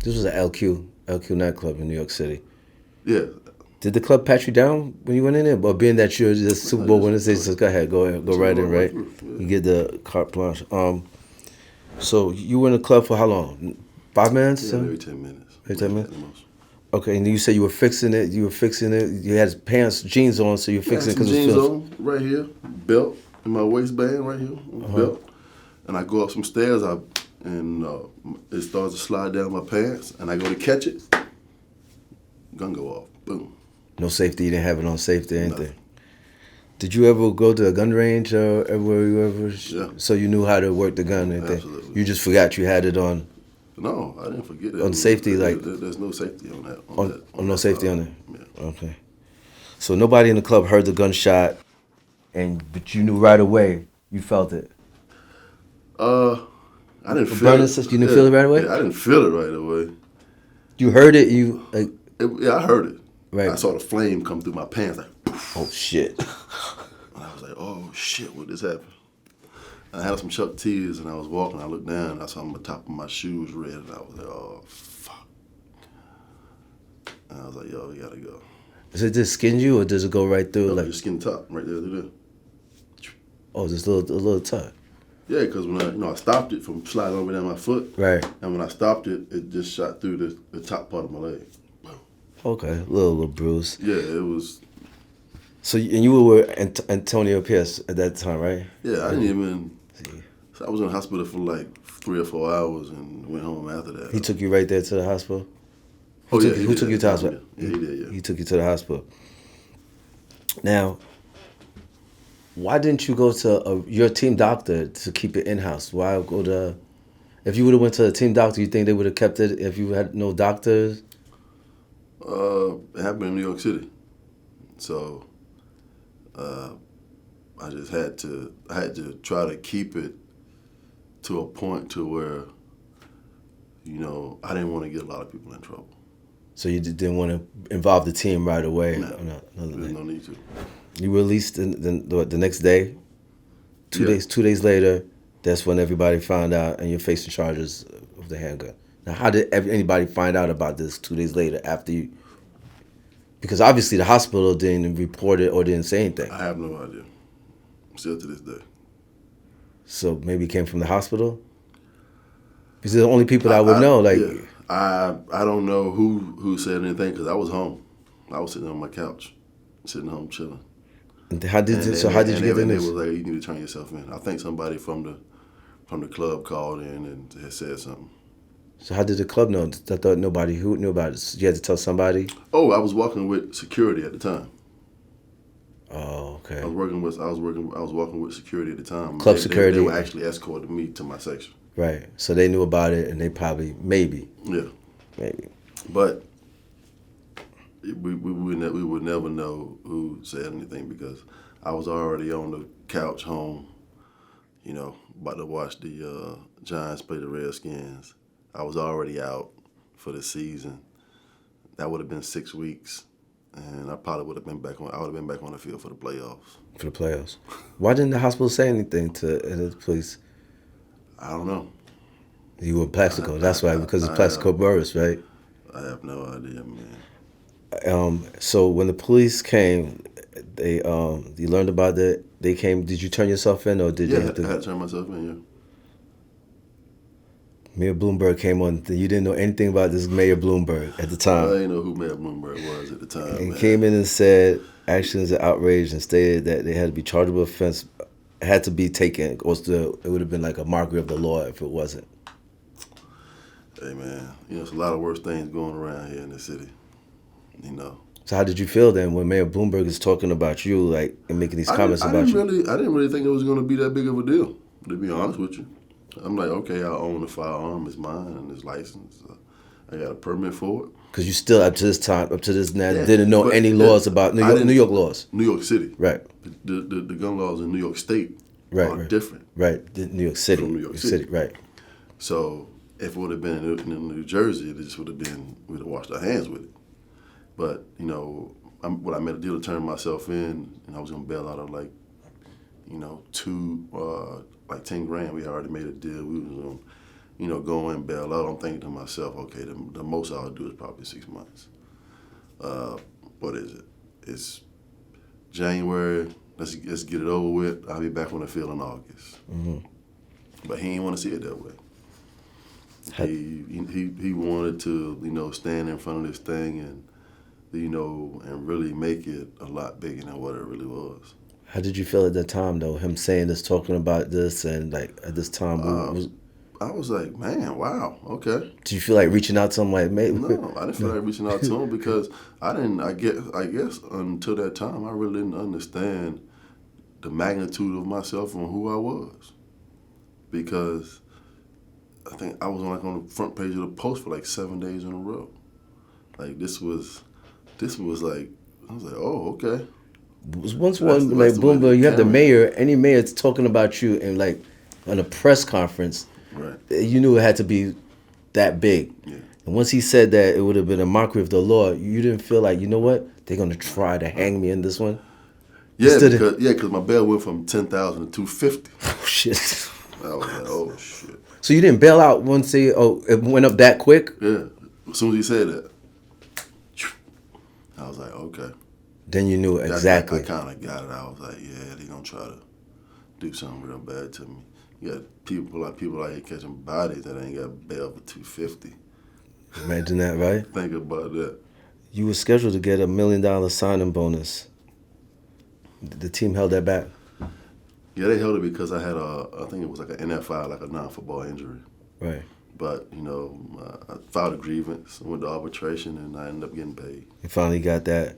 This was an LQ nightclub in New York City. Yeah. Did the club pat you down when you went in there? But being that you're just Super Bowl winner, they just go ahead, go right in, right? Yeah. You get the carte blanche. So you were in the club for how long? 5 minutes? Yeah, maybe 10 minutes. Maybe 10 minutes? At the most. Okay, and you said you were fixing it. You had pants, jeans on, so you were fixing it because jeans it feels. on right here, belt in my waistband right here, belt, and I go up some stairs. It starts to slide down my pants, and I go to catch it. Gun go off. Boom. No safety. You didn't have it on safety or anything. Nothing. Did you ever go to a gun range or everywhere you ever? Yeah. So you knew how to work the gun and everything. Absolutely. You just forgot you had it on. No, I didn't forget it. On safety, there's no safety on that. No safety on it. Yeah. Okay. So nobody in the club heard the gunshot, but you knew right away. You felt it. I didn't feel burning it. You didn't feel it right away? Yeah, I didn't feel it right away. You heard it. Yeah, I heard it. Right. I saw the flame come through my pants like, poof. Oh shit. And I was like, oh shit, what just happened? And I had some Chuck T's and I was walking, I looked down and I saw the top of my shoes red and I was like, oh fuck. And I was like, yo, we gotta go. Does it just skin you or does it go right through? No, like just skin top, right there. Oh, just a little tuck. Yeah, because when I stopped it from sliding over down my foot. Right. And when I stopped it, it just shot through the top part of my leg. Okay, a little bruise. Yeah, it was. So and you were with Antonio Pierce at that time, right? Yeah, I didn't even. So I was in the hospital for like 3 or 4 hours and went home after that. He took you right there to the hospital? Who took you to the hospital? Yeah, he did, yeah. He took you to the hospital. Now, why didn't you go to your team doctor to keep it in-house? Why go to... If you would have went to a team doctor, you think they would have kept it if you had no doctors? It happened in New York City. So, I just had to try to keep it to a point to where, I didn't want to get a lot of people in trouble. So you didn't want to involve the team right away? No, there's no need to. You were released the next day? 2 days 2 days later, that's when everybody found out and you're facing charges of the handgun. Now, how did anybody find out about this 2 days later after you? Because obviously the hospital didn't report it or didn't say anything. I have no idea. Still to this day. So maybe it came from the hospital? Because they're the only people that would know. Like, yeah. I don't know who said anything because I was home. I was sitting on my couch, sitting home chilling. How did you get in They this? was like, you need to turn yourself in. I think somebody from the club called in and had said something. So how did the club know? I thought nobody who knew about it. So you had to tell somebody? Oh, I was walking with security at the time. Oh, okay. I was walking with security at the time. Club security. They were actually escorting me to my section. Right. So they knew about it and they probably maybe. But we would never know who said anything because I was already on the couch home, about to watch the Giants play the Redskins. I was already out for the season. That would have been 6 weeks, and I probably would have been back on. I would have been back on the field for the playoffs. For the playoffs. Why didn't the hospital say anything to the police? I don't know. You were Plaxico. That's why, because it's Plaxico Burress, right? I have no idea, man. So when the police came, you learned about it. They came. Did you turn yourself in, or did I they? had to turn myself in. Yeah. Mayor Bloomberg came on. You didn't know anything about this Mayor Bloomberg at the time. I didn't know who Mayor Bloomberg was at the time. And came in and said actions are outraged and stated that they had to be chargeable offense, had to be taken, or still it would have been like a mockery of the law if it wasn't. Hey man, it's a lot of worse things going around here in the city. So how did you feel then when Mayor Bloomberg is talking about you, like, and making these comments about you? I didn't really think it was going to be that big of a deal, to be honest with you. I'm like, okay, I own a firearm, it's mine, and it's licensed. I got a permit for it. Because you still, up to this now, didn't know any laws about New York laws. New York City. Right. The gun laws in New York State are different. Right, New York City. From New York City. Right. So if it would have been in New Jersey, it just would have been, we'd have washed our hands with it. But, when I made a deal to turn myself in, and I was going to bail out of like 10 grand. We already made a deal. We was going to go in, bail out, I'm thinking to myself, okay, the most I'll do is probably 6 months. What is it? It's January. Let's get it over with. I'll be back on the field in August. Mm-hmm. But he didn't want to see it that way. He wanted to, stand in front of this thing and, and really make it a lot bigger than what it really was. How did you feel at that time, though? Him saying this, talking about this, and like at this time, I was like, man, wow, okay. Did you feel like reaching out to him, like, maybe? No, I didn't feel like reaching out to him because I guess until that time, I really didn't understand the magnitude of myself and who I was. Because I think I was on the front page of the Post for like 7 days in a row. Like this was like, I was like, oh, okay. Once one like Bloomberg, you have the mayor, any mayor talking about you in like on a press conference, right? You knew it had to be that big. Yeah. And once he said that it would have been a mockery of the law, you didn't feel like, you know what, they're gonna try to hang me in this one. Yeah, because my bail went from 10,000 to 250. Oh shit! I was like, oh shit. So you didn't bail out once it went up that quick? Yeah. As soon as he said that, I was like, okay. Then you knew exactly. I kind of got it. I was like, yeah, they're going to try to do something real bad to me. You got people out here catching bodies that ain't got bail for 250. Imagine that, right? Think about that. You were scheduled to get $1 million signing bonus. The team held that back. Yeah, they held it because I had I think it was like an NFI, like a non-football injury. Right. But, I filed a grievance, went to arbitration, and I ended up getting paid. You finally got that.